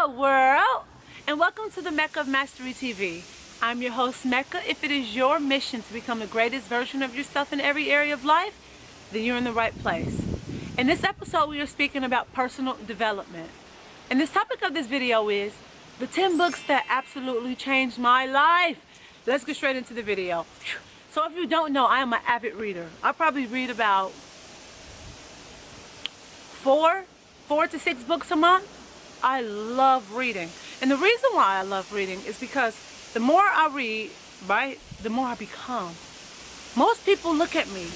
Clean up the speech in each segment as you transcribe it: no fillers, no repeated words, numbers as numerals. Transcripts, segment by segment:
up, world? And welcome to the Mecca of Mastery TV. I'm your host, Mecca. If it is your mission to become the greatest version of yourself in every area of life, then you're in the right place. In this episode, we are speaking about personal development. And this topic of this video is the 10 books that absolutely changed my life. Let's get straight into the video. So if you don't know, I am an avid reader. I probably read about four to six books a month. I love reading. And the reason why I love reading is because the more I read, right, the more I become. Most people look at me.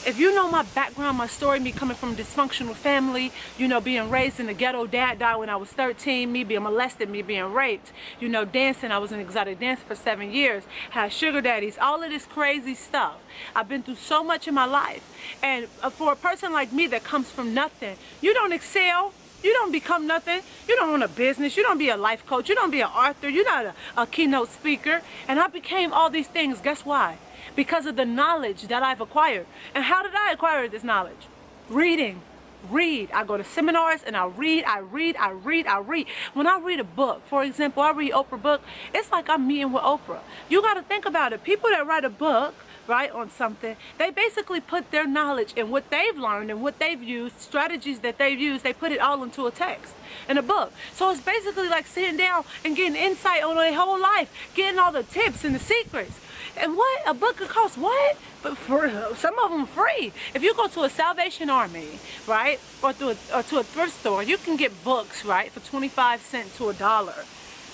If you know my background, my story, me coming from a dysfunctional family, you know, being raised in the ghetto, dad died when I was 13, me being molested, me being raped, you know, dancing, I was an exotic dancer for 7 years, had sugar daddies, all of this crazy stuff. I've been through so much in my life. And for a person like me that comes from nothing, you don't excel. You don't become nothing. You don't own a business. You don't be a life coach. You don't be an author. You're not a keynote speaker. And I became all these things. Guess why? Because of the knowledge that I've acquired. And how did I acquire this knowledge? Reading. Read. I go to seminars and I read. When I read a book, for example, I read Oprah's book, it's like I'm meeting with Oprah. You got to think about it. People that write a book, right, on something, they basically put their knowledge and what they've learned and what they've used, strategies that they've used, they put it all into a text, in a book. So it's basically like sitting down and getting insight on their whole life, getting all the tips and the secrets. And what? A book could cost what? But for some of them free. If you go to a Salvation Army, right, or to a thrift store, you can get books, right, for 25 cents to $1.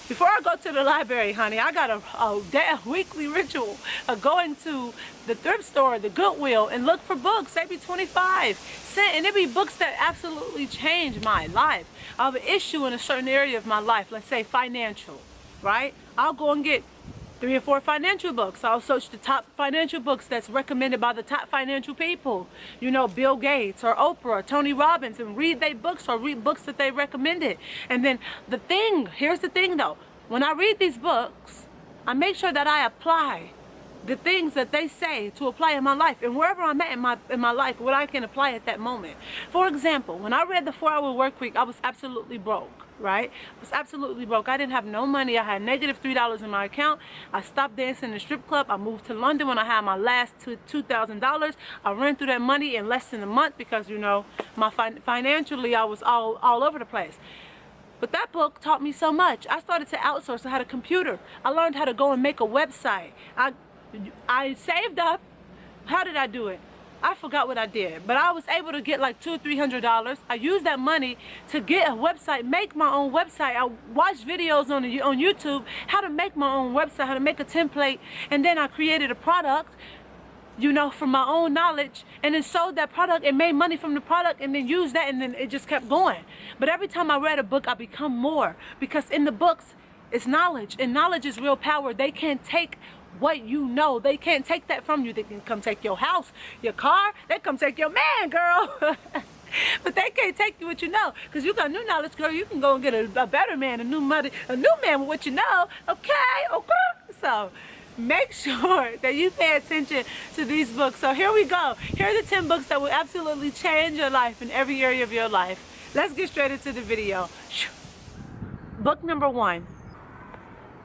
Before I go to the library, honey, I got a weekly ritual of going to the thrift store, the Goodwill, and look for books. They be 25 cents, and it be books that absolutely changed my life. I have an issue in a certain area of my life, let's say financial, right? I'll go and get 3 or 4 financial books. I'll search the top financial books that's recommended by the top financial people. You know, Bill Gates or Oprah or Tony Robbins, and read their books or read books that they recommended. And then here's the thing though, when I read these books, I make sure that I apply the things that they say to apply in my life, and wherever I'm at in my life, what I can apply at that moment. For example, when I read the 4-Hour Work Week, I was absolutely broke. Right? I was absolutely broke. I didn't have no money. I had negative $3 in my account. I stopped dancing in the strip club. I moved to London when I had my last $2,000. I ran through that money in less than a month because, you know, financially I was all over the place. But that book taught me so much. I started to outsource. I had a computer. I learned how to go and make a website. I saved up. How did I do it? I forgot what I did, but I was able to get like $200 or $300. I used that money to get a website, make my own website. I watched videos on YouTube, how to make my own website, how to make a template, and then I created a product, you know, from my own knowledge, and then sold that product and made money from the product, and then used that, and then it just kept going. But every time I read a book, I become more, because in the books, it's knowledge, and knowledge is real power. They can't take what you know. They can't take that from you. They can come take your house, your car. They come take your man, girl. But they can't take you what you know, because you got new knowledge, girl. You can go and get a better man, a new man with what you know. Okay. So make sure that you pay attention to these books. So here we go. Here are the 10 books that will absolutely change your life in every area of your life. Let's get straight into the video. Book number 1,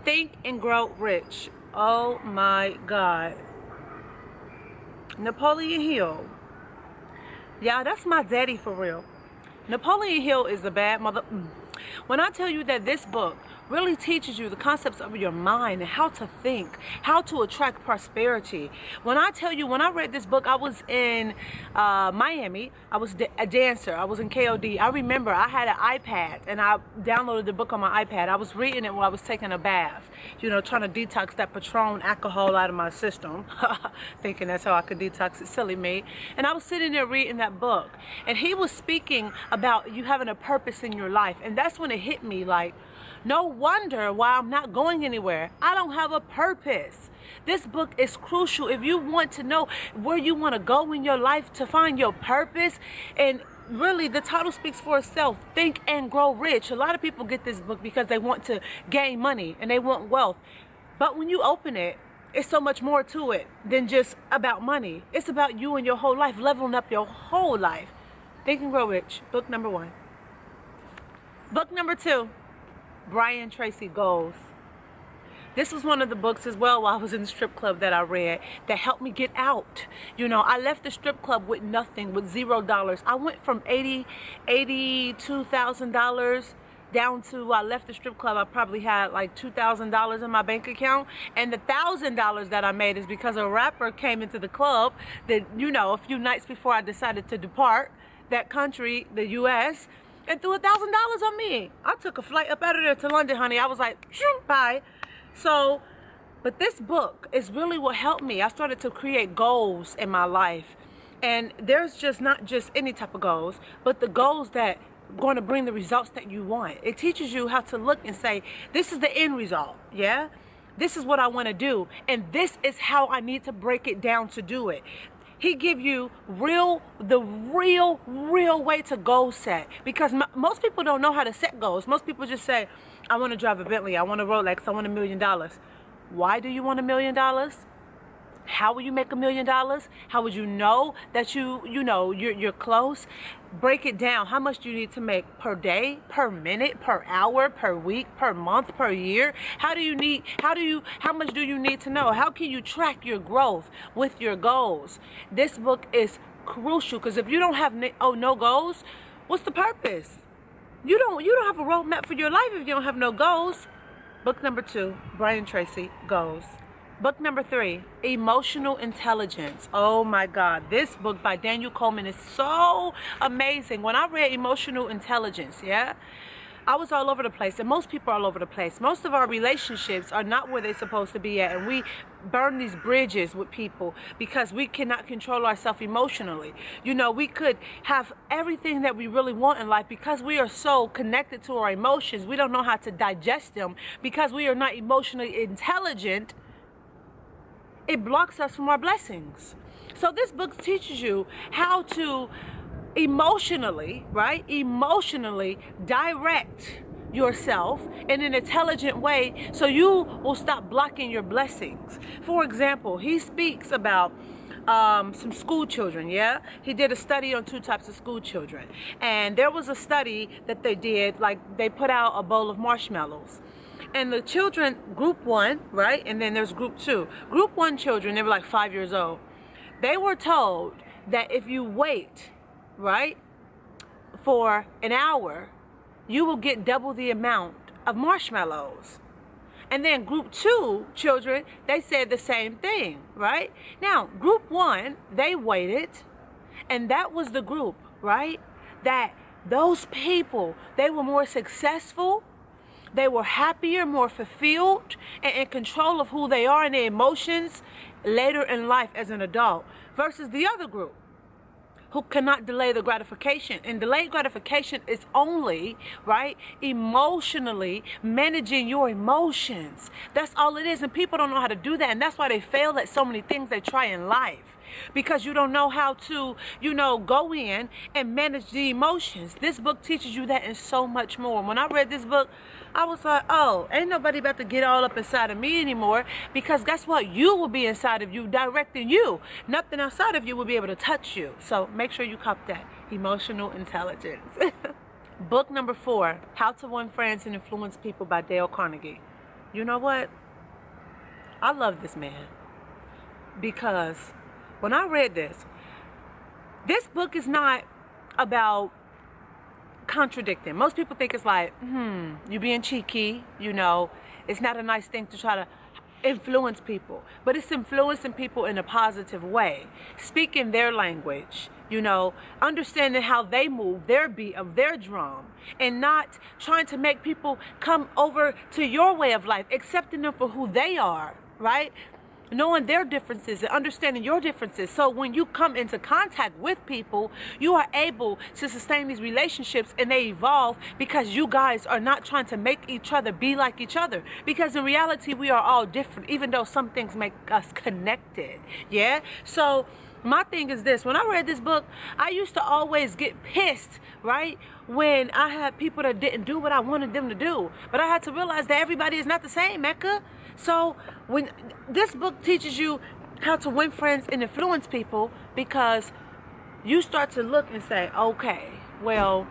Think and Grow Rich. Oh my God. Napoleon Hill. Yeah, that's my daddy for real. Napoleon Hill is a bad mother. When I tell you that this book really teaches you the concepts of your mind and how to think, how to attract prosperity. When I tell you, when I read this book, I was in Miami. I was a dancer. I was in KOD. I remember I had an iPad and I downloaded the book on my iPad. I was reading it while I was taking a bath, you know, trying to detox that Patron alcohol out of my system, thinking that's how I could detox it. Silly me. And I was sitting there reading that book, and he was speaking about you having a purpose in your life. And that's when it hit me, like, no wonder why I'm not going anywhere. I don't have a purpose. This book is crucial if you want to know where you want to go in your life, to find your purpose. And really, the title speaks for itself. Think and Grow Rich. A lot of people get this book because they want to gain money and they want wealth. But when you open it, it's so much more to it than just about money. It's about you and your whole life, leveling up your whole life. Think and Grow Rich, book number 1. Book number 2, Brian Tracy Goals. This was one of the books as well while I was in the strip club that I read that helped me get out. You know, I left the strip club with nothing, with $0. I went from $82,000 down to, I left the strip club, I probably had like $2,000 in my bank account. And the $1,000 that I made is because a rapper came into the club that, you know, a few nights before I decided to depart that country, the US, and threw $1,000 on me. I took a flight up out of there to London, honey. I was like, bye. So, but this book is really what helped me. I started to create goals in my life. And there's just not just any type of goals, but the goals that are going to bring the results that you want. It teaches you how to look and say, this is the end result, yeah? This is what I want to do. And this is how I need to break it down to do it. He give you the real way to goal set. Because most people don't know how to set goals. Most people just say, I want to drive a Bentley, I want a Rolex, I want $1 million. Why do you want $1 million? How will you make $1 million? How would you know that you're close? Break it down. How much do you need to make per day, per minute, per hour, per week, per month, per year? How much do you need to know? How can you track your growth with your goals? This book is crucial, because if you don't have no goals, what's the purpose? You don't have a roadmap for your life if you don't have no goals. Book number 2, Brian Tracy, Goals. Book number 3, Emotional Intelligence. Oh my God, this book by Daniel Coleman is so amazing. When I read Emotional Intelligence, yeah, I was all over the place, and most people are all over the place. Most of our relationships are not where they're supposed to be at, and we burn these bridges with people because we cannot control ourselves emotionally. You know, we could have everything that we really want in life because we are so connected to our emotions. We don't know how to digest them because we are not emotionally intelligent. It blocks us from our blessings. So this book teaches you how to emotionally direct yourself in an intelligent way so you will stop blocking your blessings. For example, he speaks about some school children, yeah? He did a study on 2 types of school children. And there was a study that they did, like they put out a bowl of marshmallows. And the children, group 1, right? And then there's group 2. Group 1 children, they were like 5 years old. They were told that if you wait, right, for an hour, you will get double the amount of marshmallows. And then group 2 children, they said the same thing, right? Now, group 1, they waited, and that was the group, right? That those people, they were more successful, they were happier, more fulfilled, and in control of who they are and their emotions later in life as an adult, versus the other group who cannot delay the gratification. And delayed gratification is only, right, emotionally managing your emotions. That's all it is. And people don't know how to do that. And that's why they fail at so many things they try in life. Because you don't know how to, go in and manage the emotions. This book teaches you that and so much more. When I read this book, I was like, oh, ain't nobody about to get all up inside of me anymore, because guess what? You will be inside of you, directing you. Nothing outside of you will be able to touch you. So make sure you cop that. Emotional Intelligence. Book number 4, How to Win Friends and Influence People by Dale Carnegie. You know what? I love this man, because when I read this book is not about contradicting. Most people think it's like, you being cheeky, it's not a nice thing to try to influence people. But it's influencing people in a positive way, speaking their language, understanding how they move, their beat of their drum, and not trying to make people come over to your way of life, accepting them for who they are, right? Knowing their differences and understanding your differences. So when you come into contact with people, you are able to sustain these relationships, and they evolve because you guys are not trying to make each other be like each other. Because in reality, we are all different, even though some things make us connected. Yeah? So my thing is this. When I read this book, I used to always get pissed, right, when I had people that didn't do what I wanted them to do. But I had to realize that everybody is not the same, Mecca. So when this book teaches you how to win friends and influence people, because you start to look and say, okay, well,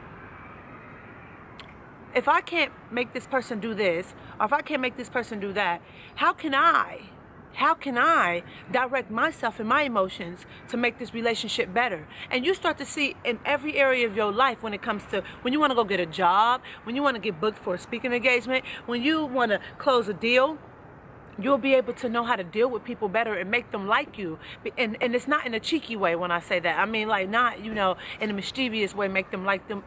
if I can't make this person do this, or if I can't make this person do that, how can I direct myself and my emotions to make this relationship better? And you start to see in every area of your life, when it comes to when you want to go get a job, when you want to get booked for a speaking engagement, when you want to close a deal, you'll be able to know how to deal with people better and make them like you. And it's not in a cheeky way when I say that. I mean, like, not, you know, in a mischievous way, make them like you,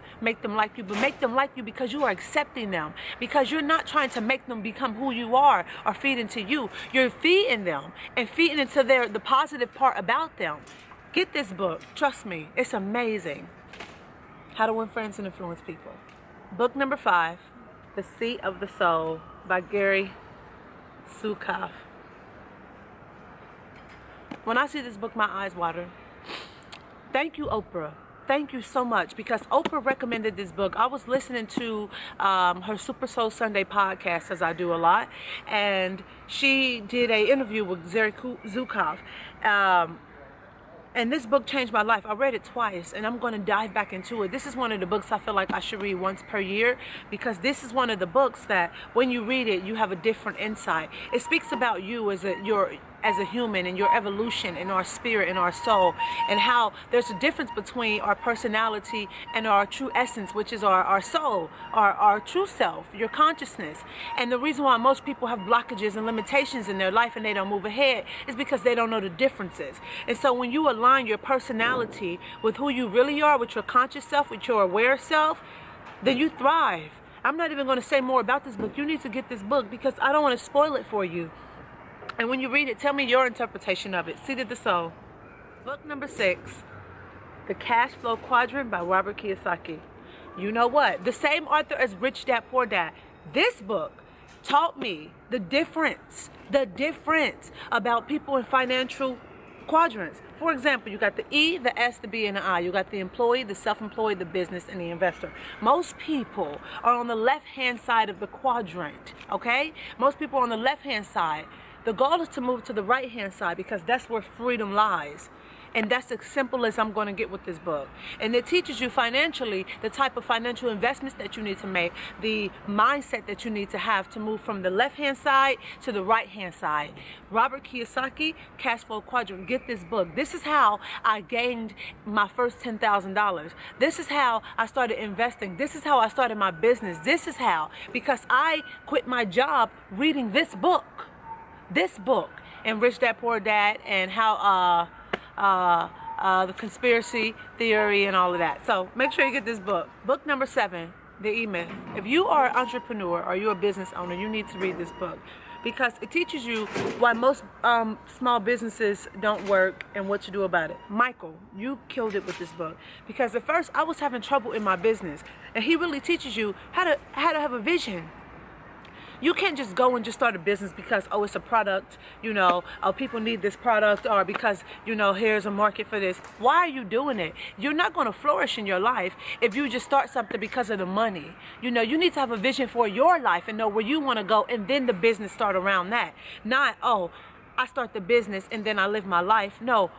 but make them like you because you are accepting them. Because you're not trying to make them become who you are or feed into you. You're feeding them and feeding into the positive part about them. Get this book. Trust me, it's amazing. How to Win Friends and Influence People. Book number 5, The Seat of the Soul by Gary Zukav. When I see this book, my eyes water. Thank you, Oprah. Thank you so much, because Oprah recommended this book. I was listening to her Super Soul Sunday podcast, as I do a lot, and she did an interview with Gary Zukav. And this book changed my life. I read it twice, and I'm going to dive back into it. This is one of the books I feel like I should read once per year, because this is one of the books that when you read it, you have a different insight. It speaks about you as a human and your evolution and our spirit and our soul, and how there's a difference between our personality and our true essence, which is our soul, our true self, your consciousness. And the reason why most people have blockages and limitations in their life and they don't move ahead is because they don't know the differences. And so when you align your personality with who you really are, with your conscious self, with your aware self, then you thrive. I'm not even going to say more about this book. You need to get this book because I don't want to spoil it for you. And when you read it, tell me your interpretation of it. Seat of the Soul. Book number 6, The Cash Flow Quadrant by Robert Kiyosaki. You know what? The same author as Rich Dad Poor Dad. This book taught me the difference about people in financial quadrants. For example, you got the E, the S, the B, and the I. You got the employee, the self-employed, the business, and the investor. Most people are on the left-hand side of the quadrant, okay? Most people are on the left-hand side. The goal is to move to the right-hand side because that's where freedom lies. And that's as simple as I'm going to get with this book. And it teaches you financially the type of financial investments that you need to make, the mindset that you need to have to move from the left-hand side to the right-hand side. Robert Kiyosaki, Cash Flow Quadrant. Get this book. This is how I gained my first $10,000. This is how I started investing. This is how I started my business. This is how, because I quit my job reading this book. This book, and Rich Dad Poor Dad, and how the conspiracy theory and all of that. So make sure you get this book. Book number 7, The EMyth. If you are an entrepreneur or you're a business owner, you need to read this book, because it teaches you why most small businesses don't work and what to do about it. Michael, you killed it with this book, because at first I was having trouble in my business, and he really teaches you how to have a vision. You can't just go and just start a business because, oh, it's a product, you know, oh, people need this product, or because, you know, here's a market for this. Why are you doing it? You're not going to flourish in your life if you just start something because of the money. You know, you need to have a vision for your life and know where you want to go, and then the business start around that. Not, oh, I start the business and then I live my life. No.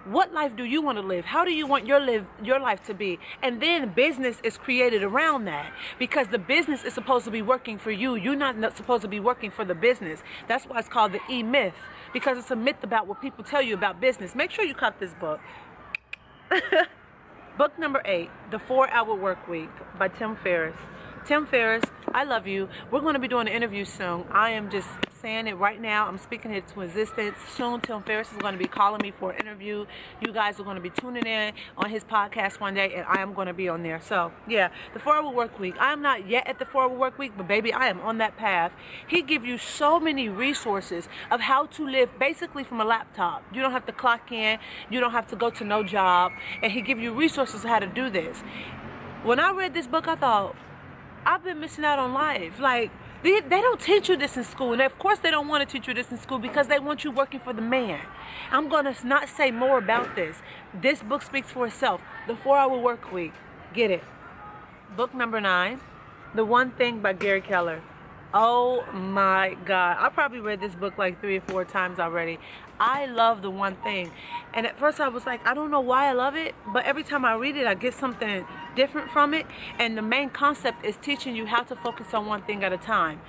What life do you want to live? How do you want your life to be? And then business is created around that, because the business is supposed to be working for you. You're not supposed to be working for the business. That's why it's called the EMyth, because it's a myth about what people tell you about business. Make sure you cut this book. Book number 8, The 4-Hour Work Week by Tim Ferriss. Tim Ferriss, I love you. We're going to be doing an interview soon. I am just saying it right now. I'm speaking it to existence. Soon, Tim Ferriss is going to be calling me for an interview. You guys are going to be tuning in on his podcast one day, and I am going to be on there. So, yeah, the 4-Hour Work Week. I am not yet at the 4-Hour Work Week, but baby, I am on that path. He gives you so many resources of how to live basically from a laptop. You don't have to clock in. You don't have to go to no job. And he gives you resources on how to do this. When I read this book, I thought, I've been missing out on life. Like, they don't teach you this in school. And of course they don't want to teach you this in school because they want you working for the man. I'm going to not say more about this. This book speaks for itself. The 4-Hour Work Week. Get it. Book number 9, The One Thing by Gary Keller. Oh my God. I probably read this book like 3 or 4 times already. I love the one thing. And at first I was like, I don't know why I love it, but every time I read it, I get something different from it. And the main concept is teaching you how to focus on one thing at a time.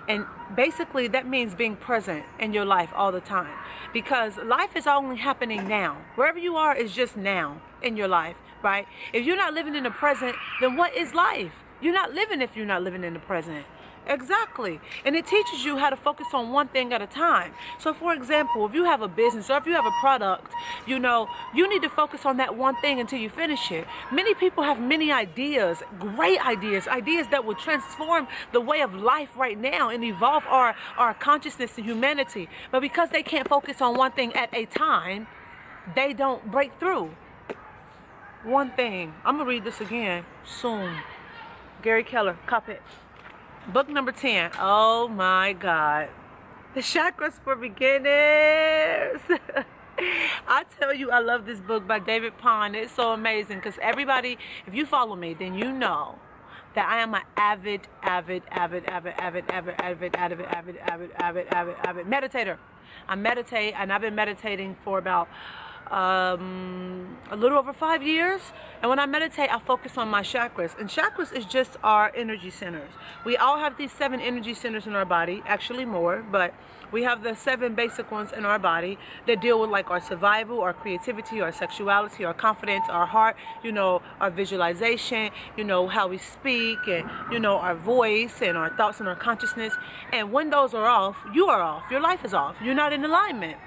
And basically that means being present in your life all the time, because life is only happening now. Wherever you are is just now in your life, right? If you're not living in the present, then what is life? You're not living if you're not living in the present. Exactly. And it teaches you how to focus on one thing at a time. So for example, if you have a business or if you have a product, you know, you need to focus on that one thing until you finish it. Many people have many ideas, great ideas, ideas that will transform the way of life right now and evolve our consciousness and humanity. But because they can't focus on one thing at a time, they don't break through. One thing. I'm going to read this again soon. Gary Keller, copy it. Book number 10. Oh my God. The Chakras for Beginners. I tell you, I love this book by David Pond. It's so amazing because everybody, if you follow me, then you know that I am an avid meditator. I meditate, and I've been meditating for about a little over 5 years. And when I meditate, I focus on my chakras. And chakras is just our energy centers. We all have these 7 energy centers in our body, actually more, but we have the 7 basic ones in our body that deal with like our survival, our creativity, our sexuality, our confidence, our heart, you know, our visualization, you know, how we speak, and you know, our voice and our thoughts and our consciousness. And when those are off, you are off. Your life is off. You're not in alignment.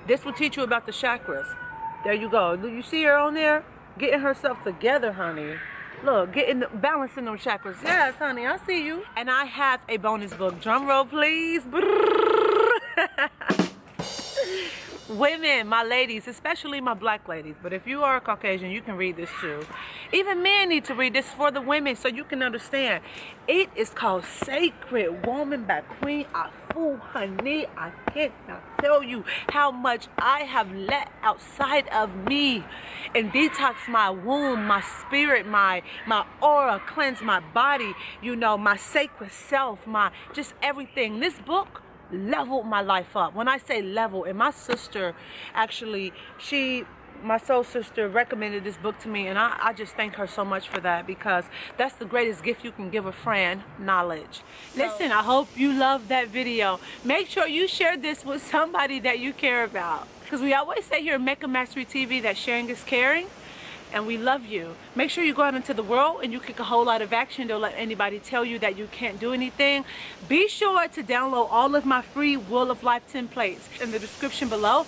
This will teach you about the chakras. There you go. Do you see her on there? Getting herself together, honey. Look, balancing those chakras. Yes, honey, I see you. And I have a bonus book. Drum roll, please. Women, my ladies, especially my black ladies, but if you are a Caucasian, you can read this too. Even men need to read this for the women so you can understand. It is called Sacred Woman by Queen Afu, honey. I cannot tell you how much I have let outside of me and detox my womb, my spirit, my aura, cleanse my body, you know, my sacred self, my just everything. This book leveled my life up. When I say level, and my sister actually, my soul sister recommended this book to me, and I just thank her so much for that, because that's the greatest gift you can give a friend, knowledge. Listen, I hope you loved that video. Make sure you share this with somebody that you care about, because we always say here at Mecca Mastery TV that sharing is caring. And we love you. Make sure you go out into the world and you kick a whole lot of action. Don't let anybody tell you that you can't do anything. Be sure to download all of my free Wheel of Life templates in the description below.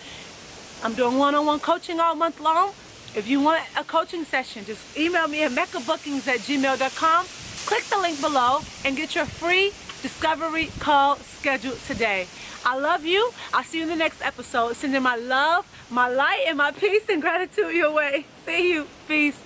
I'm doing one-on-one coaching all month long. If you want a coaching session, just email me at meccabookings@gmail.com. Click the link below and get your free discovery call scheduled today. I love you. I'll see you in the next episode. Sending my love, my light, and my peace and gratitude your way. See you. Peace.